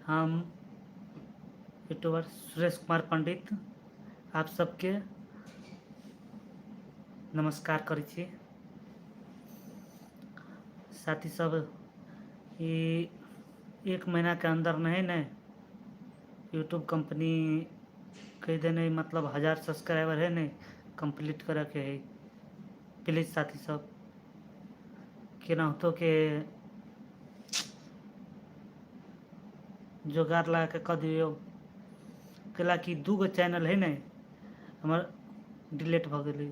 हम यूट्यूबर सुरेश कुमार पंडित आप सबके नमस्कार करै छी। साथी सब ये 1 महीना के अंदर नहीं ने यूट्यूब कंपनी कह देने मतलब 1000 सब्सक्राइबर है नहीं कंप्लीट करे के है। प्लीज साथी सब केना तो के जोगाड़ लगा के कह दियो कला कि 2 गो चैनल है नहीं हमार डिलीट भ गए।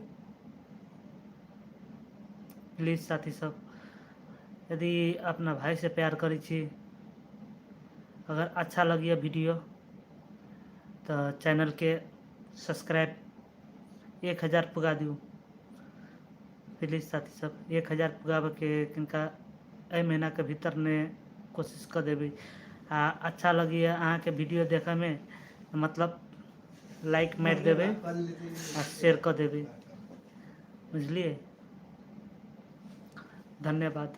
प्लीज साथी सब यदि अपना भाई से प्यार करी छी अगर अच्छा लगिए वीडियो तो चैनल के सब्सक्राइब 1000 पुगा दियो। प्लीज साथी सब 1000 पुगाब के किनका ए महीना के भीतर ने कोशिश कर देबे। अच्छा लगी अहाँ के वीडियो देखे में मतलब लाइक मार देबे और शेयर कर देबे बुझलिए। धन्यवाद।